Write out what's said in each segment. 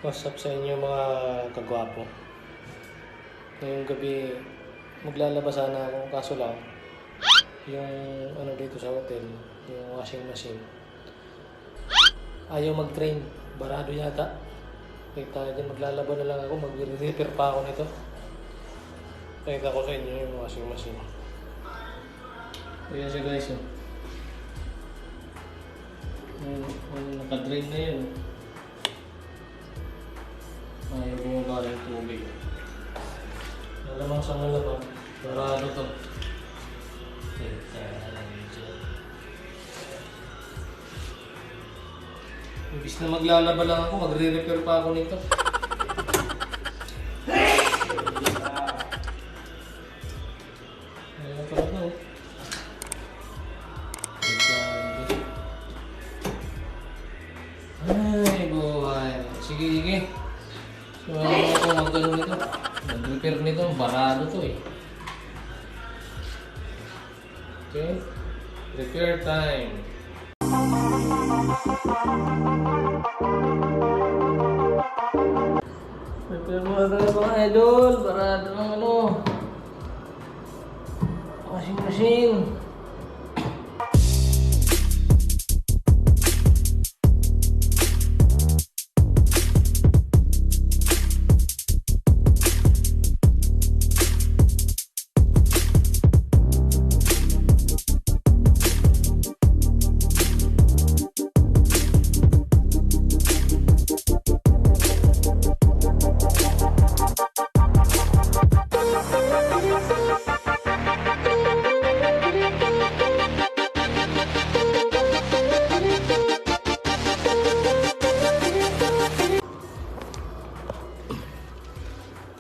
What's up sa inyo mga kagwapo? Ngayong gabi, maglalaba sana ako. Kaso lang, yung ano dito sa hotel, yung washing machine, ayaw mag-train. Barado yata. Kaya dyan, maglalaba na lang ako. Mag-repair pa ako nito. Pakita ko sa inyo yung washing machine. Ayan siya guys. Naka-drain na yun. Ayaw bumaba ng tubig. Malamang sa malamang. Barado to. Imbis na maglalaba lang ako, magre-repair pa ako nito. Ayan pala to. Ay, buhay. Sige, sige. So, ano ako mag-ano nito? Mag-repair nito. Barado to eh. Okay. Repair time. Repair mo na mga idol. Barado ng ano. Washing machine.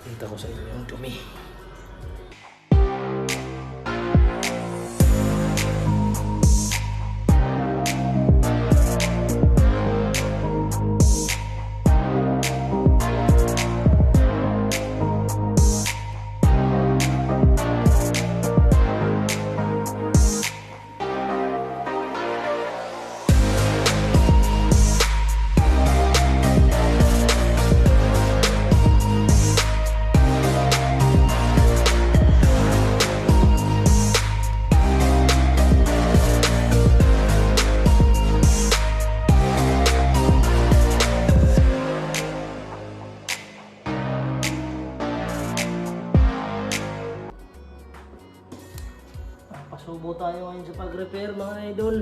Kita ko sa inyo yung dumi. Pasubo tayo ngayon sa pag-repair mga idol.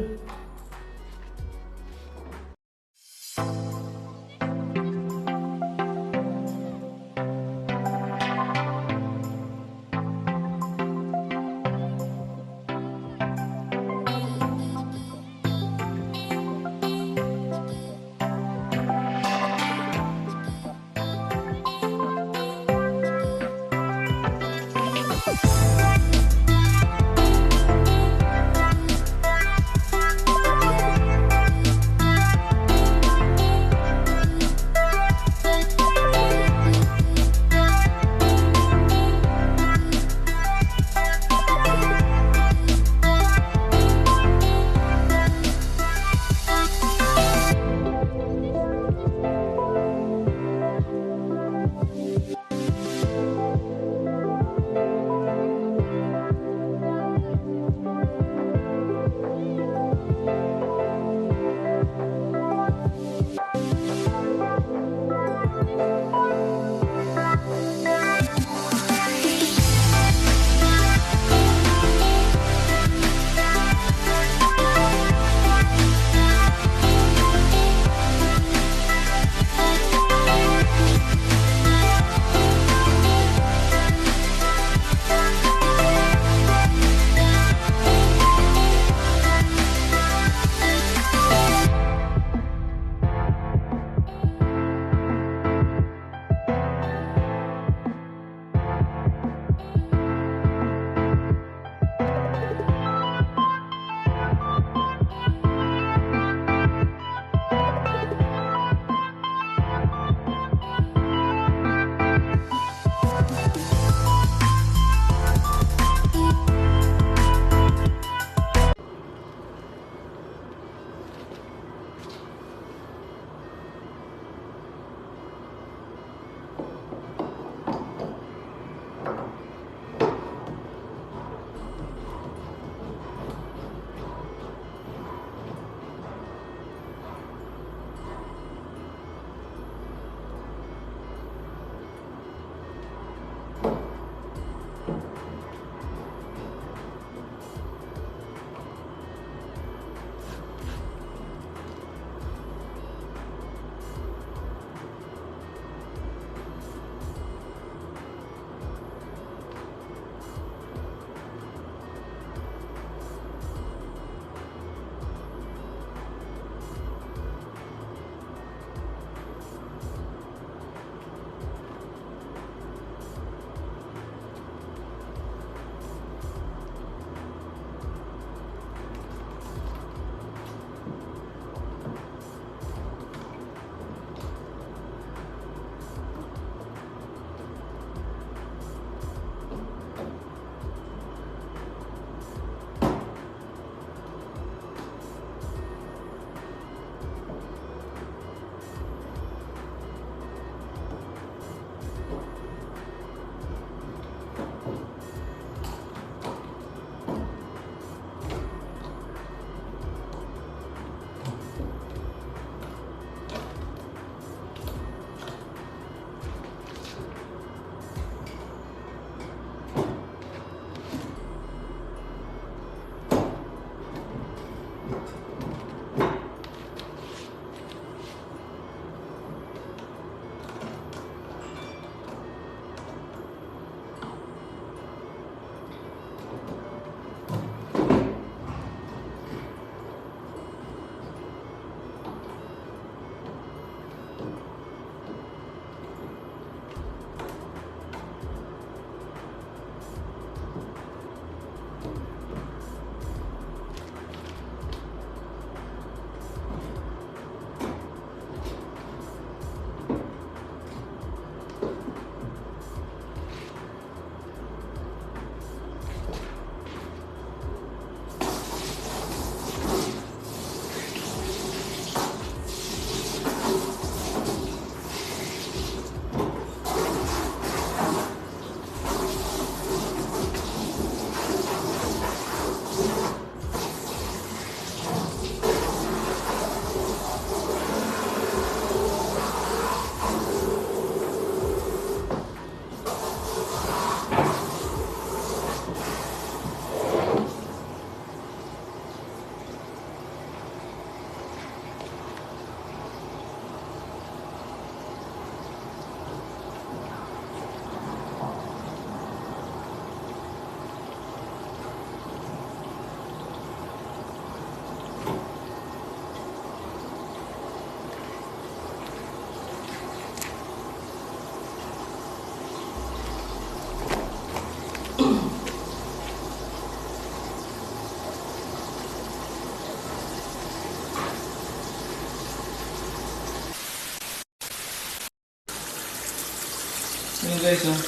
Ngayon guys, oh,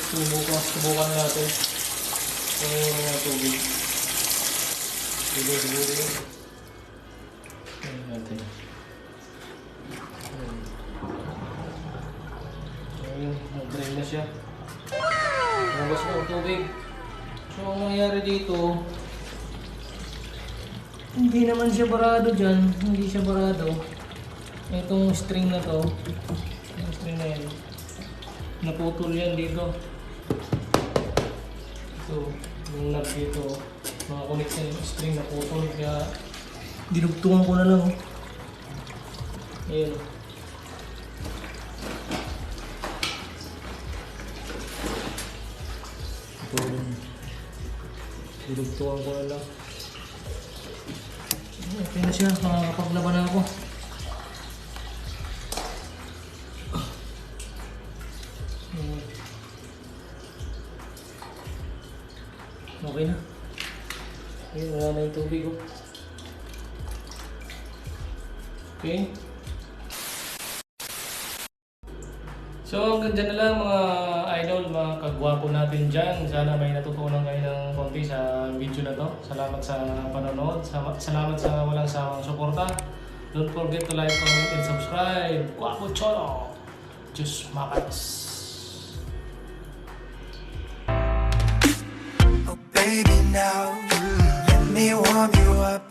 subukan natin. Yung mga tubig. Siguro yun. Ayan natin. Ayun, mag-drain na siya. Lumabas na ang tubig. So, ang nangyari dito, hindi naman siya barado dyan. Hindi siya barado. Itong string na to, yung string na yan, naputol yan dito. So, yung nut dito, mga connection yung string naputol. Kaya, dinugtungan ko na lang. Ayan. Ito, dinugtungan ko na lang. Okay na siya, makakapaglaban na ako. Okay na. Ayun, wala na yung tubig oh. Okay. So hanggang dyan na lang mga idol, mga kagwapo natin dyan. Sana may natutunan kayo ng konti sa video na to. Salamat sa panonood. Salamat sa walang sawang suporta. Don't forget to like, comment, and subscribe. Guwapo Cholo! Diyos makalas! Baby, now let me warm you up.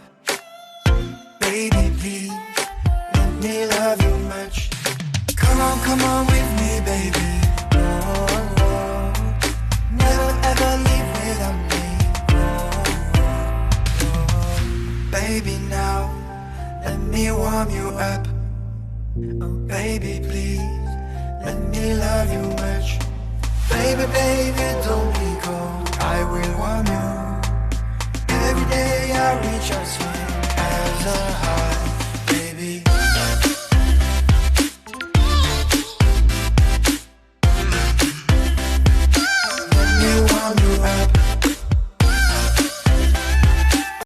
Baby, please let me love you much. Come on with me, baby. Oh, never ever leave without me. Oh, baby, now let me warm you up. Oh, baby, please let me love you much. Baby, baby, don't be cold. I will warm you. Every day I reach out to you as a heart.